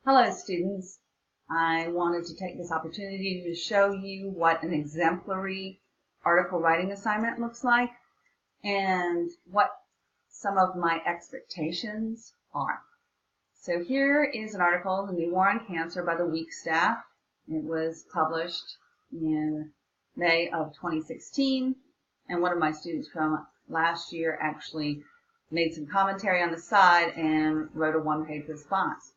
Hello students, I wanted to take this opportunity to show you what an exemplary article writing assignment looks like and what some of my expectations are. So here is an article, The New War on Cancer by the Week staff. It was published in May of 2016, and one of my students from last year actually made some commentary on the side and wrote a one-page response.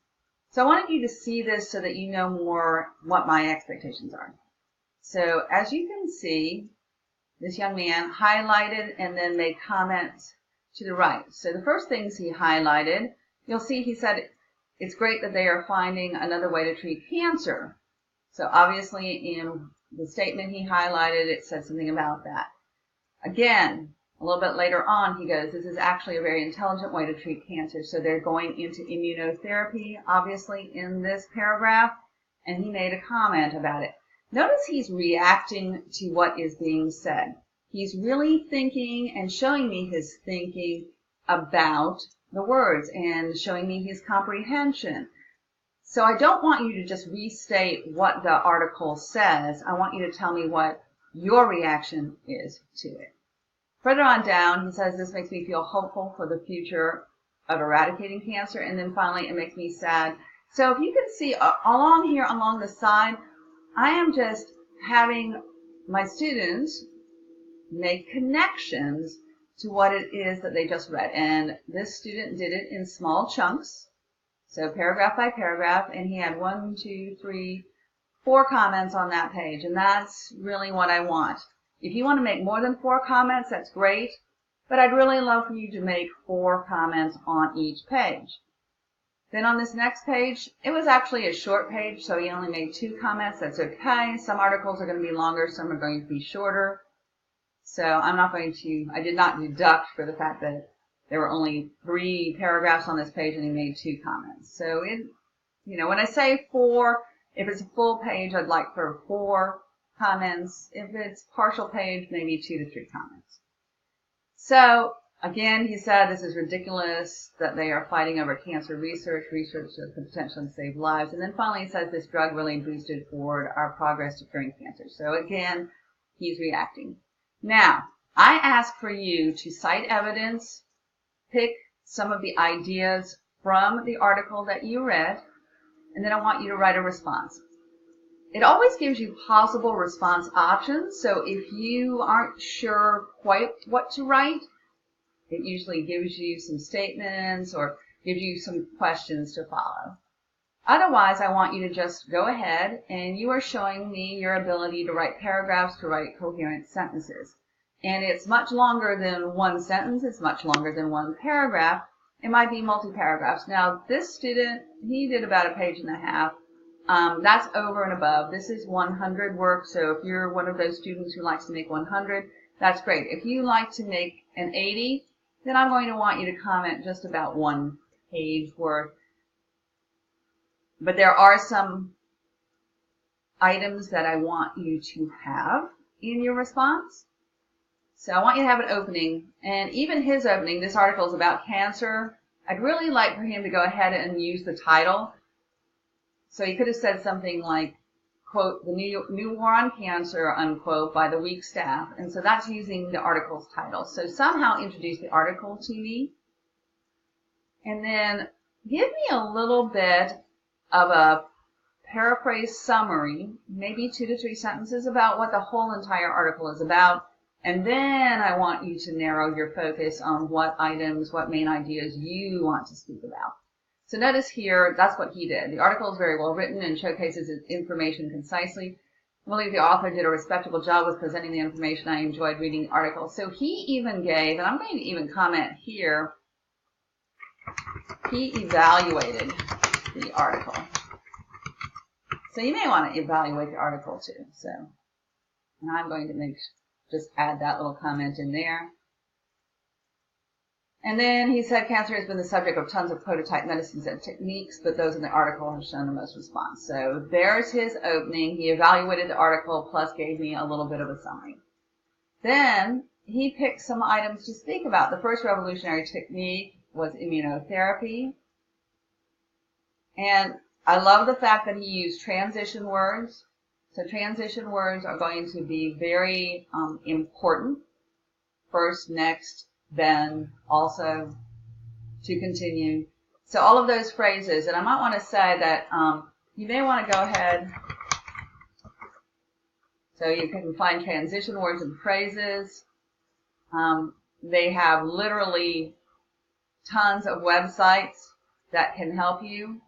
So I wanted you to see this so that you know more what my expectations are. So as you can see, this young man highlighted and then made comments to the right. So the first things he highlighted, you'll see he said it's great that they are finding another way to treat cancer. So obviously in the statement he highlighted, it said something about that. Again, a little bit later on, he goes, this is actually a very intelligent way to treat cancer. So they're going into immunotherapy, obviously, in this paragraph, and he made a comment about it. Notice he's reacting to what is being said. He's really thinking and showing me his thinking about the words and showing me his comprehension. So I don't want you to just restate what the article says. I want you to tell me what your reaction is to it. Further on down, he says, this makes me feel hopeful for the future of eradicating cancer. And then finally, it makes me sad. So if you can see along here, along the side, I am just having my students make connections to what it is that they just read. And this student did it in small chunks. So paragraph by paragraph. And he had 1, 2, 3, 4 comments on that page. And that's really what I want. If you want to make more than 4 comments, that's great, but I'd really love for you to make 4 comments on each page. Then on this next page, it was actually a short page, so he only made 2 comments. That's okay. Some articles are going to be longer, some are going to be shorter. So I did not deduct for the fact that there were only 3 paragraphs on this page and he made 2 comments. So when I say 4, if it's a full page, I'd like for 4 comments. If it's partial page, maybe 2 to 3 comments. So again, he said this is ridiculous that they are fighting over cancer research that could potentially save lives. And then finally he says this drug really boosted forward our progress to curing cancer. So again, he's reacting. Now, I ask for you to cite evidence, pick some of the ideas from the article that you read, and then I want you to write a response. It always gives you possible response options, so if you aren't sure quite what to write, it usually gives you some statements or gives you some questions to follow. Otherwise, I want you to just go ahead and you are showing me your ability to write paragraphs, to write coherent sentences. And it's much longer than 1 sentence, it's much longer than 1 paragraph. It might be multi-paragraphs. Now, this student, he did about 1.5 pages. That's over and above. This is 100 work, so if you're one of those students who likes to make 100, that's great. If you like to make an 80, then I'm going to want you to comment just about 1 page worth. But there are some items that I want you to have in your response. So I want you to have an opening, and even his opening, this article is about cancer. I'd really like for him to go ahead and use the title. So he could have said something like, quote, the new war on cancer, unquote, by the Week staff. And so that's using the article's title. So somehow introduce the article to me. And then give me a little bit of a paraphrase summary, maybe 2 to 3 sentences about what the whole entire article is about. And then I want you to narrow your focus on what items, what main ideas you want to speak about. So notice here, that's what he did. The article is very well written and showcases its information concisely. I believe the author did a respectable job with presenting the information. I enjoyed reading the article. So he even gave, and I'm going to even comment here, he evaluated the article. So you may want to evaluate the article too. So and I'm going to just add that little comment in there. And then he said cancer has been the subject of tons of prototype medicines and techniques, but those in the article have shown the most response. So there's his opening. He evaluated the article plus gave me a little bit of a summary. Then he picked some items to speak about. The first revolutionary technique was immunotherapy. And I love the fact that he used transition words. So transition words are going to be very important. First, next, then, also, to continue. So all of those phrases, and I might want to say that you may want to go ahead, so you can find transition words and phrases. They have literally tons of websites that can help you.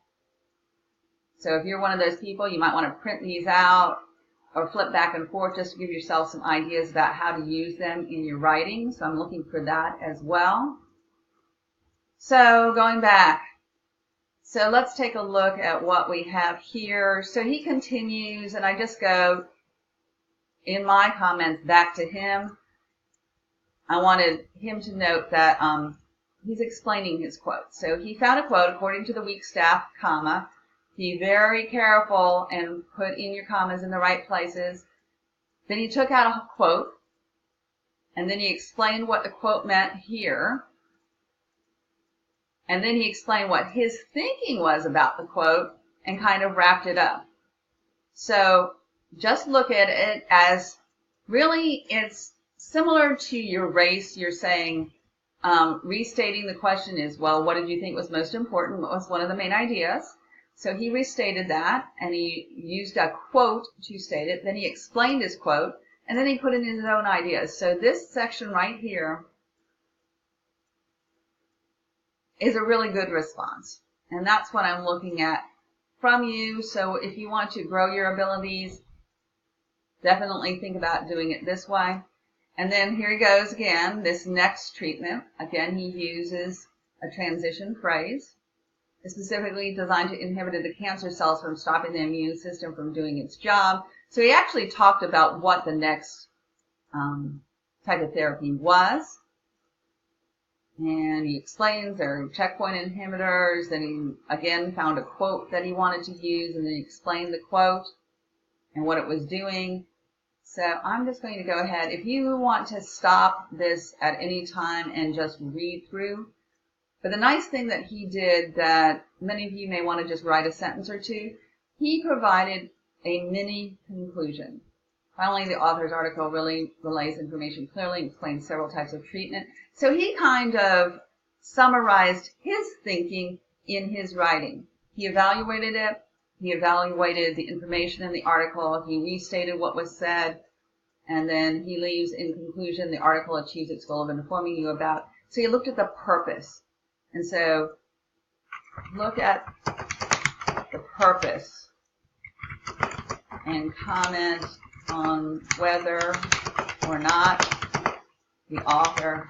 So if you're one of those people, you might want to print these out or flip back and forth just to give yourself some ideas about how to use them in your writing. So I'm looking for that as well. So going back, so let's take a look at what we have here. So he continues, and I just go in my comments back to him. I wanted him to note that he's explaining his quote. So he found a quote, according to the weak staff, comma, be very careful and put in your commas in the right places. Then he took out a quote, and then he explained what the quote meant here. And then he explained what his thinking was about the quote and kind of wrapped it up. So just look at it as really it's similar to your race. You're saying, restating the question is, well, what did you think was most important? What was one of the main ideas? So he restated that, and he used a quote to state it. Then he explained his quote, and then he put in his own ideas. So this section right here is a really good response. And that's what I'm looking at from you. So if you want to grow your abilities, definitely think about doing it this way. And then here he goes again, this next treatment. Again, he uses a transition phrase. It's specifically designed to inhibit the cancer cells from stopping the immune system from doing its job. So he actually talked about what the next type of therapy was. And he explains there are checkpoint inhibitors. Then he again found a quote that he wanted to use, and then he explained the quote and what it was doing. So I'm just going to go ahead. If you want to stop this at any time and just read through. But the nice thing that he did that many of you may want to just write a sentence or two, he provided a mini conclusion. Finally, the author's article really relays information clearly and explains several types of treatment. So he kind of summarized his thinking in his writing. He evaluated it. He evaluated the information in the article. He restated what was said. And then he leaves in conclusion, the article achieves its goal of informing you about. So he looked at the purpose. And so look at the purpose and comment on whether or not the author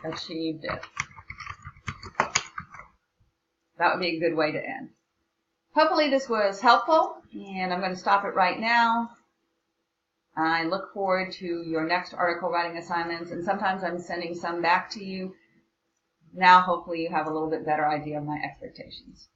achieved it. That would be a good way to end. Hopefully this was helpful, and I'm going to stop it right now. I look forward to your next article writing assignments, and sometimes I'm sending some back to you. Now hopefully you have a little bit better idea of my expectations.